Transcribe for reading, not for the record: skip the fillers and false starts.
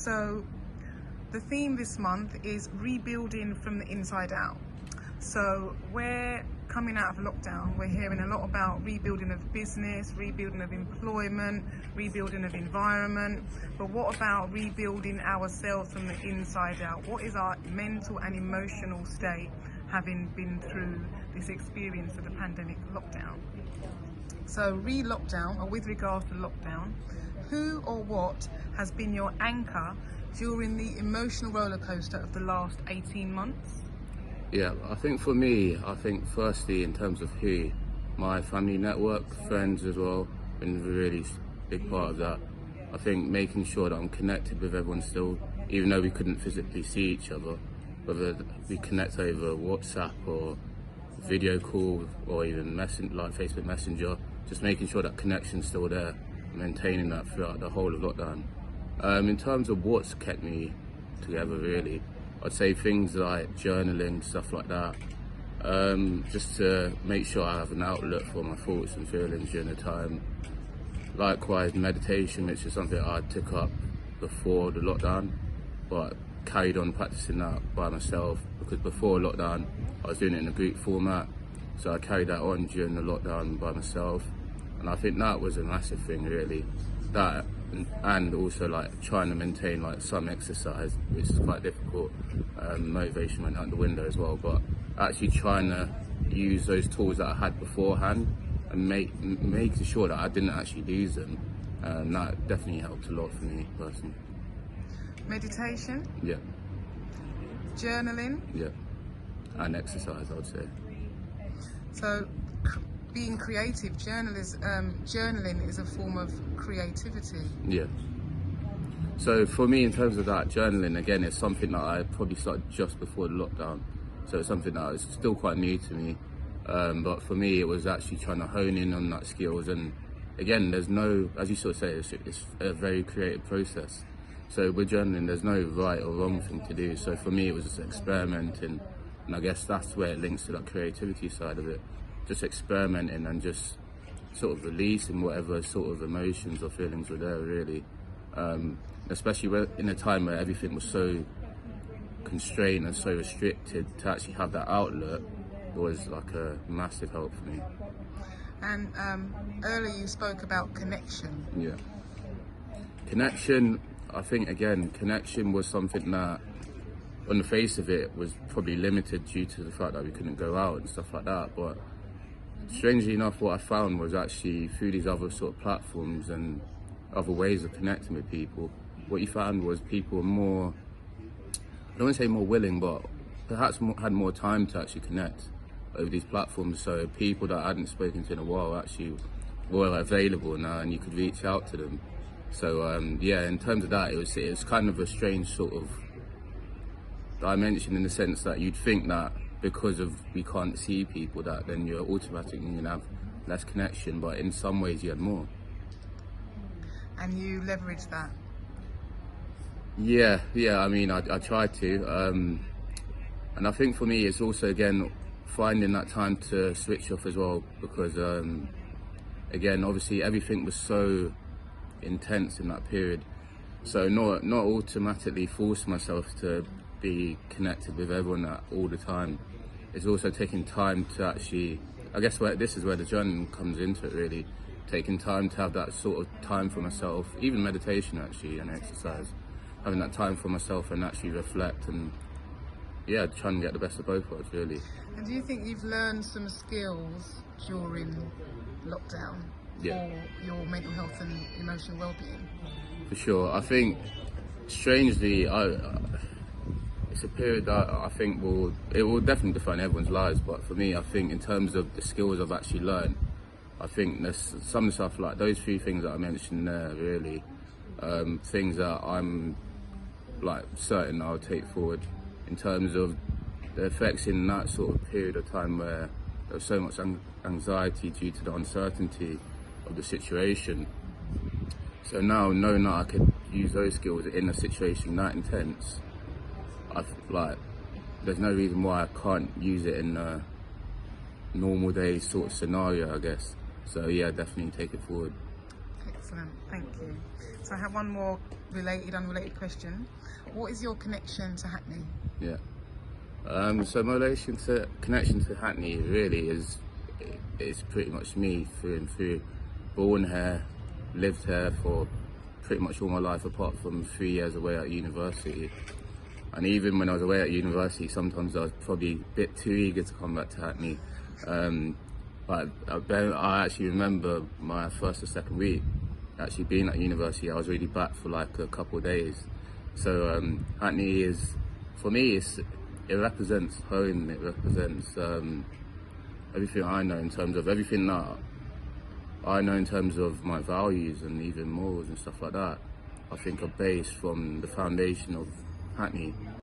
So the theme this month is rebuilding from the inside out. So we're coming out of lockdown, we're hearing a lot about rebuilding of business, rebuilding of employment, rebuilding of environment, but what about rebuilding ourselves from the inside out? What is our mental and emotional state having been through this experience of the pandemic lockdown? So re-lockdown, or with regards to lockdown, who or what has been your anchor during the emotional roller coaster of the last 18 months? Yeah, I think for me, firstly in terms of who, my family network, friends as well, been a really big part of that. I think making sure that I'm connected with everyone still, even though we couldn't physically see each other, whether we connect over WhatsApp or video call or even like Facebook Messenger, just making sure that connection's still there, maintaining that throughout the whole of lockdown. In terms of what's kept me together really, I'd say things like journaling, stuff like that, just to make sure I have an outlet for my thoughts and feelings during the time. Likewise, meditation, which is something I took up before the lockdown, but carried on practicing that by myself, because before lockdown I was doing it in a group format, so I carried that on during the lockdown by myself, and I think that was a massive thing really. That and also like trying to maintain like some exercise, which is quite difficult. Motivation went out the window as well, but actually trying to use those tools that I had beforehand and making sure that I didn't actually lose them, that definitely helped a lot for me personally. Meditation? Yeah. Journaling? Yeah. And exercise, I would say. So being creative, journaling is a form of creativity. Yeah. So for me, in terms of that, journaling, again, it's something that I probably started just before the lockdown. So it's something that is still quite new to me. But for me, it was actually trying to hone in on that skills. And again, there's no, as you sort of say, it's a very creative process. So with journaling, there's no right or wrong thing to do. So for me, it was just experimenting. And I guess that's where it links to that creativity side of it. Just experimenting and just sort of releasing whatever sort of emotions or feelings were there really. Especially in a time where everything was so constrained and so restricted, to actually have that outlet was like a massive help for me. And earlier you spoke about connection. Yeah. Connection, I think again, connection was something that on the face of it was probably limited due to the fact that we couldn't go out and stuff like that, but strangely enough, what I found was actually through these other sort of platforms and other ways of connecting with people, what you found was people were more, I don't want to say more willing, but perhaps had more time to actually connect over these platforms. So people that I hadn't spoken to in a while actually were available now, and you could reach out to them. So yeah, in terms of that, it was kind of a strange sort of dimension, in the sense that you'd think that because of we can't see people, that then you're automatically going to have less connection, but in some ways you had more. And you leveraged that? Yeah, I mean, I tried to, and I think for me it's also again finding that time to switch off as well, because again, obviously everything was so intense in that period, so not automatically force myself to be connected with everyone all the time. It's also taking time to actually, I guess this is where the journaling comes into it really, taking time to have that sort of time for myself, even meditation actually and exercise, having that time for myself and actually reflect and yeah, trying to get the best of both worlds really. And do you think you've learned some skills during lockdown for your mental health and emotional well-being? For sure. I think strangely, it's a period that I think will definitely define everyone's lives, but for me, I think in terms of the skills I've actually learned, I think there's some stuff like those few things that I mentioned there really, things that I'm like certain I'll take forward in terms of the effects in that sort of period of time where there was so much anxiety due to the uncertainty of the situation. So now knowing that I could use those skills in a situation that intense, there's no reason why I can't use it in a normal day sort of scenario, I guess. So yeah, definitely take it forward. Excellent, thank you. So I have one more unrelated question. What is your connection to Hackney? Yeah. So my connection to Hackney really is pretty much me through and through. Born here, lived here for pretty much all my life apart from 3 years away at university. And even when I was away at university, sometimes I was probably a bit too eager to come back to Hackney. But I actually remember my first or second week actually being at university. I was really back for like a couple of days. So Hackney is, for me, it represents home. It represents everything I know in terms of everything that I know in terms of my values and even morals and stuff like that. I think are based from the foundation of Hackney.